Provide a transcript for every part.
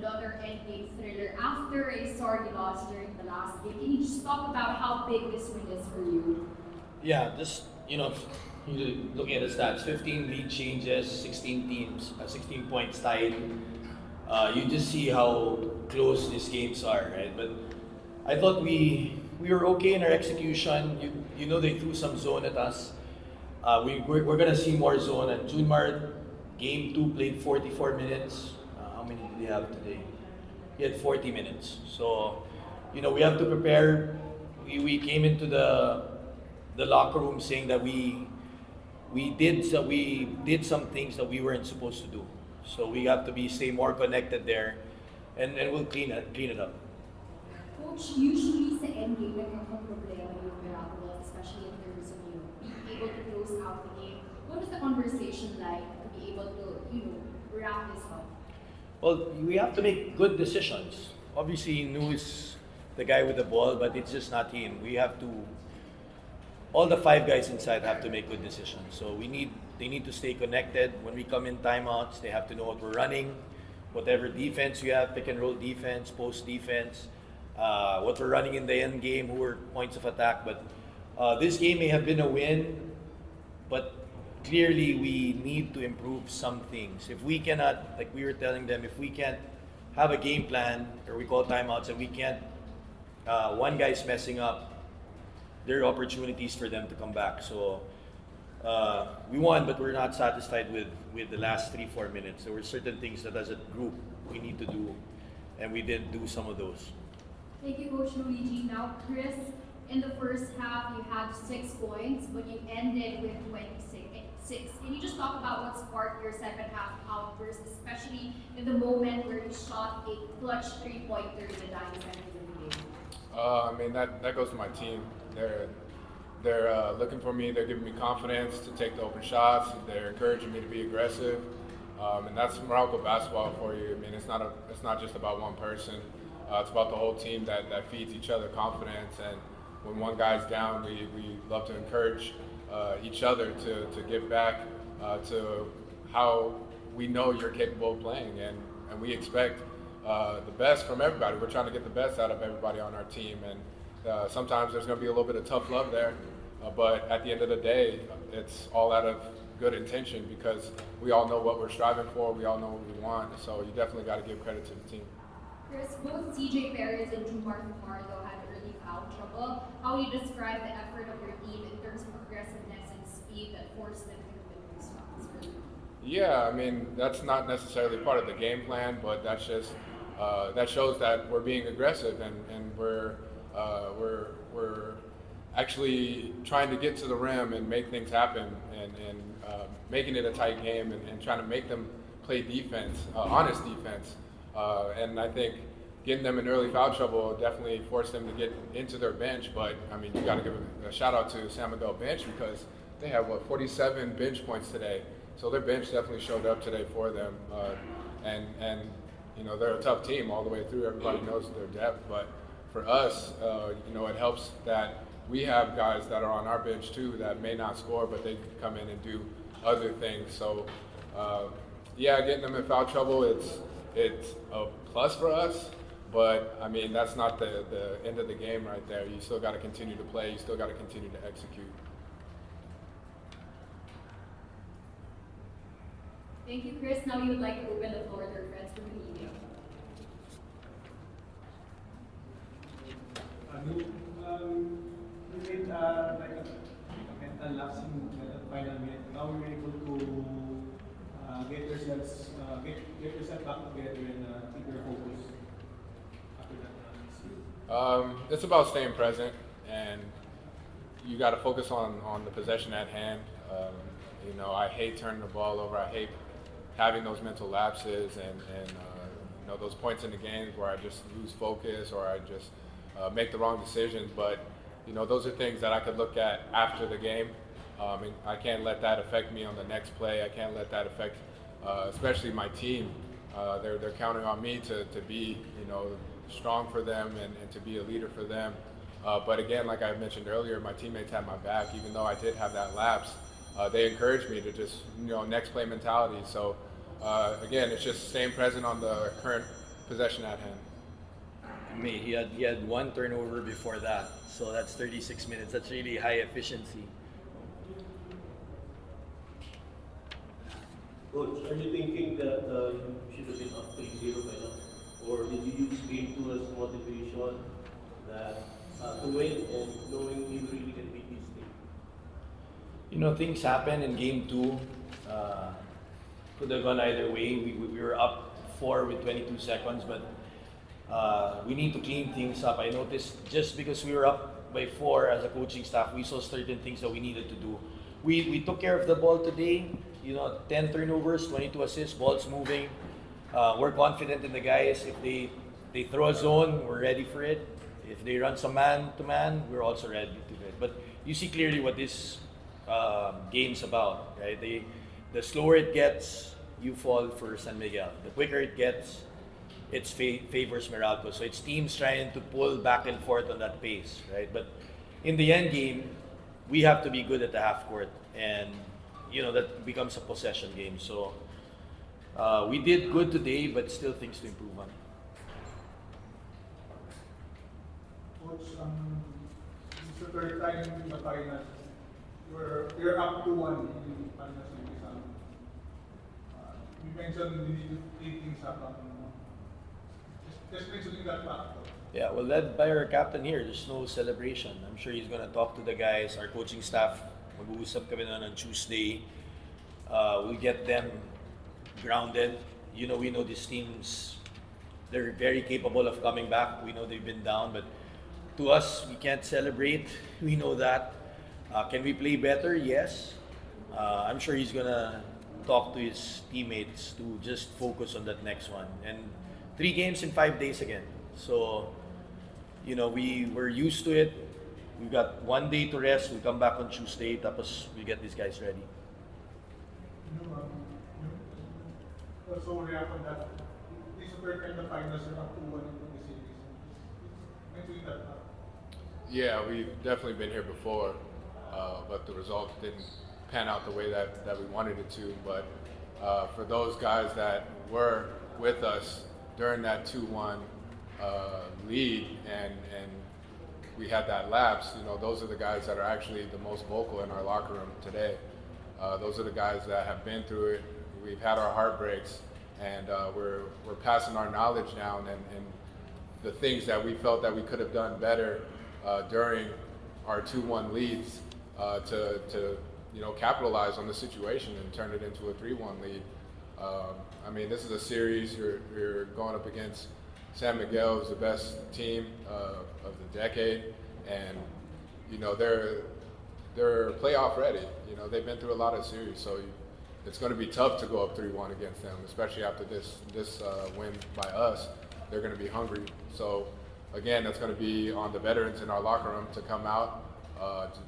another endgame thriller after a sorry loss during the last game. Can you just talk about how big this win is for you? Yeah, just you looking at the stats, 15 lead changes, 16 teams, 16 points tied. You just see how close these games are, right? But I thought we were okay in our execution. They threw some zone at us. We're gonna see more zone. And Junmar, game two played 44 minutes. How many did he have today? He had 40 minutes. So, we have to prepare. We came into the locker room saying that we did some things that we weren't supposed to do. So we have to stay more connected there, and we'll clean it up. Coach, usually sa endgame, nagkakaroon problema yung Meralco, especially in terms of being able to close out the game. What was the conversation like to be able to, wrap this up? Well, we have to make good decisions. Obviously, Nu is the guy with the ball, but it's just not him. All the five guys inside have to make good decisions. So they need to stay connected. When we come in timeouts, they have to know what we're running, whatever defense you have, pick and roll defense, post defense, what we're running in the end game, who are points of attack. But this game may have been a win, but clearly we need to improve some things. If we cannot, like we were telling them, if we can't have a game plan, or we call timeouts, and we can't, one guy's messing up, there are opportunities for them to come back. So we won, but we're not satisfied with the last 3-4 minutes. There were certain things that as a group we need to do, and we didn't do some of those. Thank you, Coach Luigi. Now, Chris, in the first half, you had 6 points, but you ended with 26. Can you just talk about what sparked your second half outburst, especially in the moment where you shot a clutch 3-pointer in the dying seconds of the game? I mean, that goes to my team. They're looking for me. They're giving me confidence to take the open shots. They're encouraging me to be aggressive, and that's Meralco basketball for you. I mean, it's not just about one person. It's about the whole team that feeds each other confidence. And when one guy's down, we love to encourage each other to give back to how we know you're capable of playing, and we expect the best from everybody. We're trying to get the best out of everybody on our team, and sometimes there's going to be a little bit of tough love there, but at the end of the day, it's all out of good intention because we all know what we're striving for, we all know what we want, so you definitely got to give credit to the team. Chris, both CJ Perez and Jumar Fumardo had early foul trouble. How would you describe the effort of your team in terms of aggressiveness and speed that forced them to commit those shots? Yeah, I mean, that's not necessarily part of the game plan, but that's just that shows that we're being aggressive and we're actually trying to get to the rim and make things happen and making it a tight game and trying to make them play defense, honest defense. And I think getting them in early foul trouble definitely forced them to get into their bench. But I mean, you got to give a shout out to San Miguel bench because they have 47 bench points today. So their bench definitely showed up today for them. And they're a tough team all the way through. Everybody knows their depth, but for us, it helps that we have guys that are on our bench too that may not score, but they can come in and do other things. So, getting them in foul trouble, it's a plus for us. But I mean, that's not the end of the game right there. You still got to continue to play. You still got to continue to execute. Thank you, Chris. Now we would like to open the floor to our friends from the media. We made like a mental lapse in the final minute. Now we were able to get yourself back together and keep your focus after that. It's about staying present, and you got to focus on the possession at hand. I hate turning the ball over. I hate having those mental lapses and those points in the games where I just lose focus or I just make the wrong decisions. But those are things that I could look at after the game. And I can't let that affect me on the next play. I can't let that affect, especially my team. They're counting on me to be strong for them and to be a leader for them. But again, like I mentioned earlier, my teammates had my back. Even though I did have that lapse, they encouraged me to just next play mentality. So again, it's just staying present on the current possession at hand. He had one turnover before that, so that's 36 minutes. That's really high efficiency. Coach, are you thinking that you should have been up 3-0 by now? Or did you use game 2 as motivation that to win and knowing you really can beat this team? You know, things happen in game 2. Could have gone either way. We were up 4 with 22 seconds, but we need to clean things up. I noticed just because we were up by 4 as a coaching staff, we saw certain things that we needed to do. We took care of the ball today. You know, 10 turnovers, 22 assists, balls moving. We're confident in the guys. If they throw a zone, we're ready for it. If they run some man-to-man, we're also ready to it. But you see clearly what this game's about, right? The slower it gets, you fall for San Miguel. The quicker it gets, it favors Meralco. So it's teams trying to pull back and forth on that pace, right? But in the end game, we have to be good at the half court, and you know that becomes a possession game. So we did good today, but still things to improve on. Coach, it's the third time in the finals. You're up to 1 in the finals series. You mentioned you need to clean things up. Just mentioning that factor. Yeah, well, led by our captain here, there's no celebration. I'm sure he's gonna talk to the guys, our coaching staff. Mag-uusap kami na on Tuesday. We'll get them grounded. You know, we know these teams, they're very capable of coming back. We know they've been down, but to us, we can't celebrate. We know that. Can we play better? Yes. I'm sure he's gonna talk to his teammates to just focus on that next one. And 3 games in 5 days again. So, you know, we're used to it. We've got 1 day to rest. We come back on Tuesday. Tapos we get these guys ready. Also react on that. This is the third time the finals are up to 1 in the series. Mentioning that. Yeah, we've definitely been here before, but the result didn't pan out the way that we wanted it to. But for those guys that were with us during that 2-1 lead and we had that lapse, you know, those are the guys that are actually the most vocal in our locker room today. Those are the guys that have been through it. We've had our heartbreaks, and we're passing our knowledge down and the things that we felt that we could have done better during our 2-1 leads to you know, capitalize on the situation and turn it into a 3-1 lead. I mean, this is a series. You're going up against San Miguel, who's the best team of the decade, and you know they're playoff ready. You know, they've been through a lot of series, so it's going to be tough to go up 3-1 against them, especially after this win by us. They're going to be hungry. So again, that's going to be on the veterans in our locker room to come out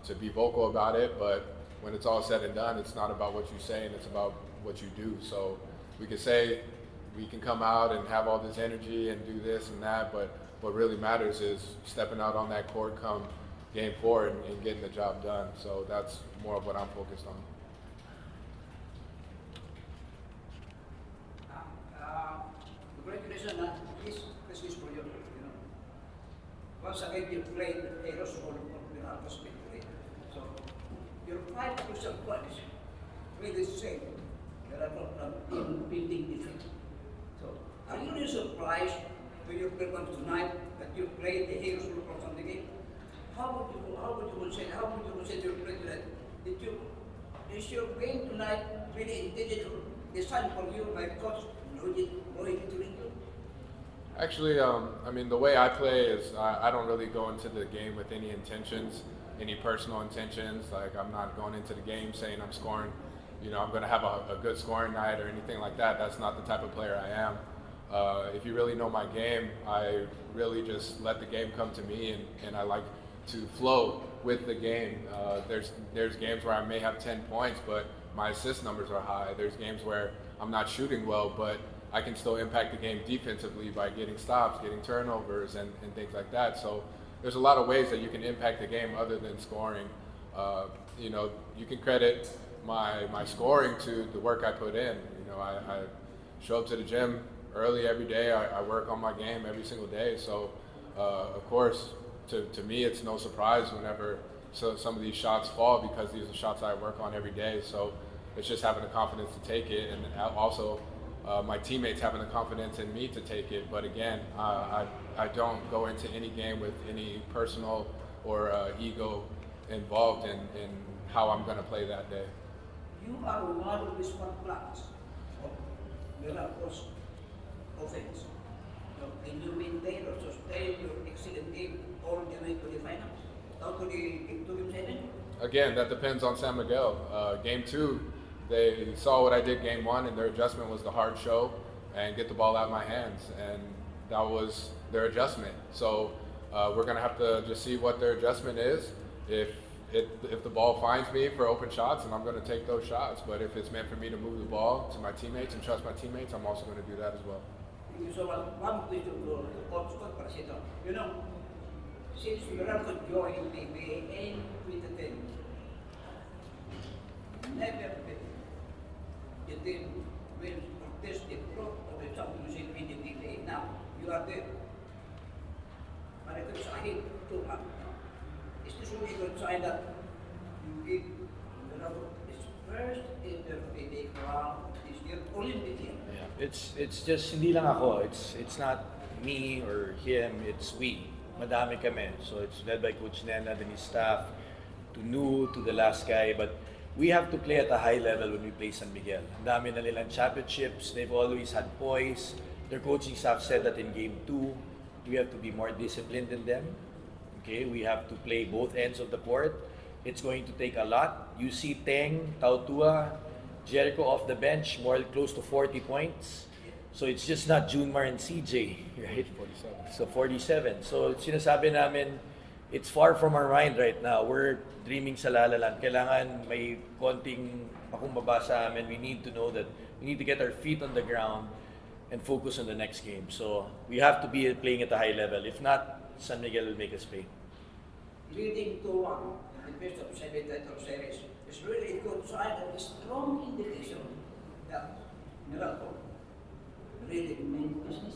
to be vocal about it. But when it's all said and done, it's not about what you say, and it's about what you do. So we can say we can come out and have all this energy and do this and that, but what really matters is stepping out on that court come game 4 and getting the job done. So that's more of what I'm focused on. Congratulations, this is for you. Once again, you played a role for Meralco's victory. So your 5 crucial points really same. There are no impending defeat. So are you really surprised when you perform tonight that you played the hero's role from the game? How would you consider your play tonight? Is your game tonight really intended to design for you by coach Lloyd to you? Actually, I mean, the way I play is I don't really go into the game with any intentions, any personal intentions. Like, I'm not going into the game saying I'm scoring, you know, I'm going to have a good scoring night or anything like that. That's not the type of player I am. If you really know my game, I really just let the game come to me, and I like to flow with the game. There's games where I may have 10 points, but my assist numbers are high. There's games where I'm not shooting well, but I can still impact the game defensively by getting stops, getting turnovers, and things like that. So there's a lot of ways that you can impact the game other than scoring. You know, you can credit my scoring to the work I put in. You know, I show up to the gym early every day. I work on my game every single day. So, of course, to me, it's no surprise whenever some of these shots fall, because these are shots I work on every day. So it's just having the confidence to take it, and also my teammates having the confidence in me to take it. But again, I don't go into any game with any personal or ego involved in how I'm going to play that day. You are one of the smart blocks of Meralco's offense. So can you maintain or sustain your excellent game all the way to the finals? Down to Game 7? Again, that depends on San Miguel. Game 2, they saw what I did game 1, and their adjustment was the hard show and get the ball out of my hands, and that was their adjustment. So we're going to have to just see what their adjustment is. If the ball finds me for open shots, and I'm going to take those shots. But if it's meant for me to move the ball to my teammates and trust my teammates, I'm also going to do that as well. Thank you so much. One question to Coach Scott Parasito. You know, since Meralco joined PBA in 2010, never the team will contest the pro of the championship in the PBA. Now, you are there. But it was ahead to have. Is this really good sign that you give Meralco its first ever PBA crown this year, Olympic year? Yeah, it's just hindi lang ako. It's not me or him. It's we. Madami kami. So it's led by Coach Nena and his staff, to Nu, to the last guy. But we have to play at a high level when we play San Miguel. Ang dami na nilang championships. They've always had poise. Their coaching staff said that in Game 2, we have to be more disciplined than them. Okay, we have to play both ends of the court. It's going to take a lot. You see Teng, Tautua, Jericho off the bench, more close to 40 points. So it's just not Junmar and CJ, right? 47. So 47. So sinasabi namin, it's far from our mind right now. We're dreaming sa lalaland. Kailangan may konting pakumbaba sa amin. We need to know that we need to get our feet on the ground and focus on the next game. So we have to be playing at a high level. If not, San Miguel will make us pay. Leading to one in the best of 7 title series is really a good sign and a strong indication that Meralco really means business.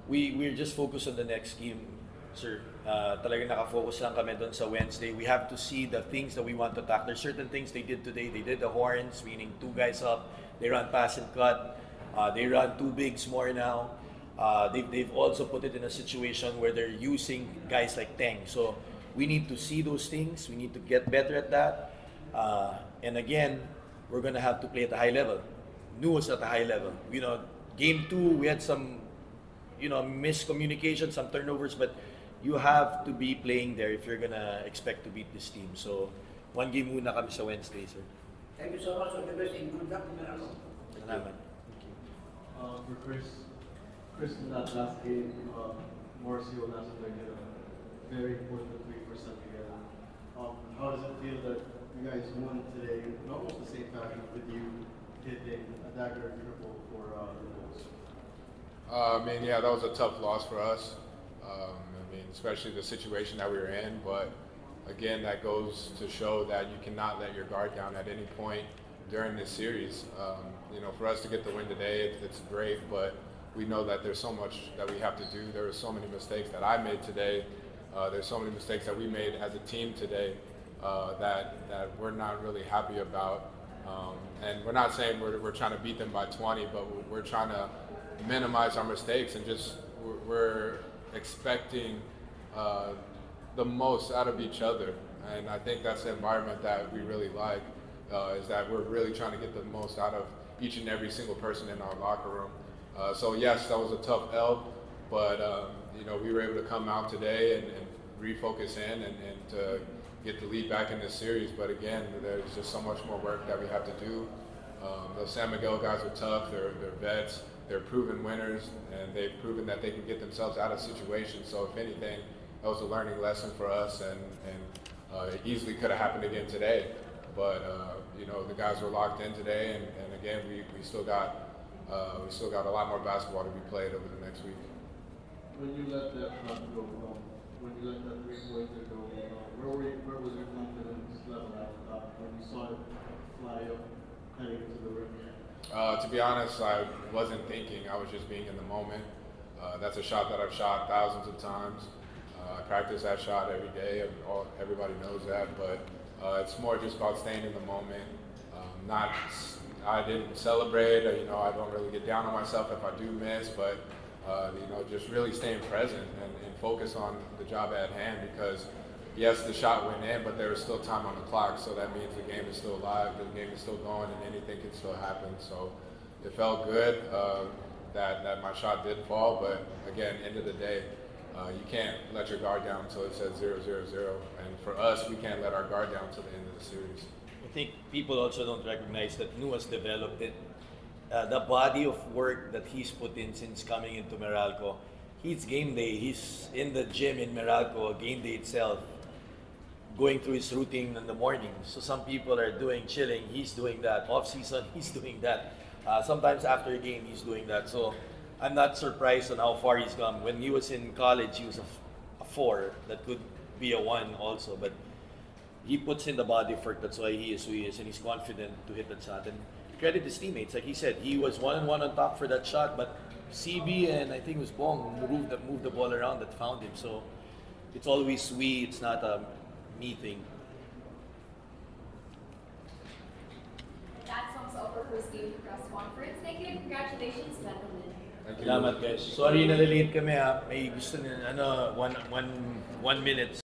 We're just focused on the next game, sir. Talagang nakafocus lang kami doon sa Wednesday. We have to see the things that we want to attack. There's certain things they did today. They did the horns, meaning 2 guys up. They run pass and cut. They run 2 bigs more now. They've also put it in a situation where they're using guys like Teng. So we need to see those things. We need to get better at that. And again, we're gonna have to play at a high level. Nu was at a high level. You know, Game 2, we had some, miscommunication, some turnovers, but you have to be playing there if you're gonna expect to beat this team. So, 1 game muna kami sa Wednesday, sir. Thank you so much for the best in good luck, Meralco. Salamat. For Chris in that last game, Mauricio last night had a very important week for San Miguel. How does it feel that you guys won today in almost the same fashion with you hitting a dagger triple for the Bulls? Yeah, that was a tough loss for us. Especially the situation that we were in. But again, that goes to show that you cannot let your guard down at any point during this series. For us to get the win today, it's great, but we know that there's so much that we have to do. There were so many mistakes that I made today. There's so many mistakes that we made as a team today that we're not really happy about. And we're not saying we're trying to beat them by 20, but we're trying to minimize our mistakes and just we're expecting the most out of each other. And I think that's the environment that we really like, is that we're really trying to get the most out of each and every single person in our locker room. So yes, that was a tough L, but we were able to come out today and refocus in and to get the lead back in this series. But again, there's just so much more work that we have to do. The San Miguel guys are tough, they're vets, they're proven winners, and they've proven that they can get themselves out of situations. So if anything, that was a learning lesson for us, and it easily could have happened again today. But the guys were locked in today, and again, we still got a lot more basketball to be played over the next week. When you let that shot go, when you let that 3-pointer go, where was your confidence level at when you saw it fly up heading into the rim? To be honest, I wasn't thinking. I was just being in the moment. That's a shot that I've shot thousands of times. I practice that shot every day. Everybody knows that. But it's more just about staying in the moment. I didn't celebrate. I don't really get down on myself if I do miss. But just really staying present and focus on the job at hand, because yes, the shot went in, but there was still time on the clock, so that means the game is still alive, the game is still going, and anything can still happen. So it felt good that my shot did fall, but again, end of the day, you can't let your guard down until it says 0-0-0, and for us, we can't let our guard down until the end of the series. I think people also don't recognize that Nu has developed it. The body of work that he's put in since coming into Meralco. He's game day. He's in the gym in Meralco, game day itself, going through his routine in the morning. So some people are doing chilling. He's doing that. Off season, he's doing that. Sometimes after a game, he's doing that. So I'm not surprised on how far he's come. When he was in college, he was a 4. That could be a 1 also. But he puts in the body effort. That's why he is who he is, and he's confident to hit that shot. And credit his teammates. Like he said, he was 1-1 on top for that shot, but CB and I think it was Bong moved the ball around that found him. So it's always we. It's not a me thing. That sums up our first game press conference. Thank you and congratulations, gentlemen. Thank you. Salamat guys. Sorry na late kami ha. May gusto na one minute.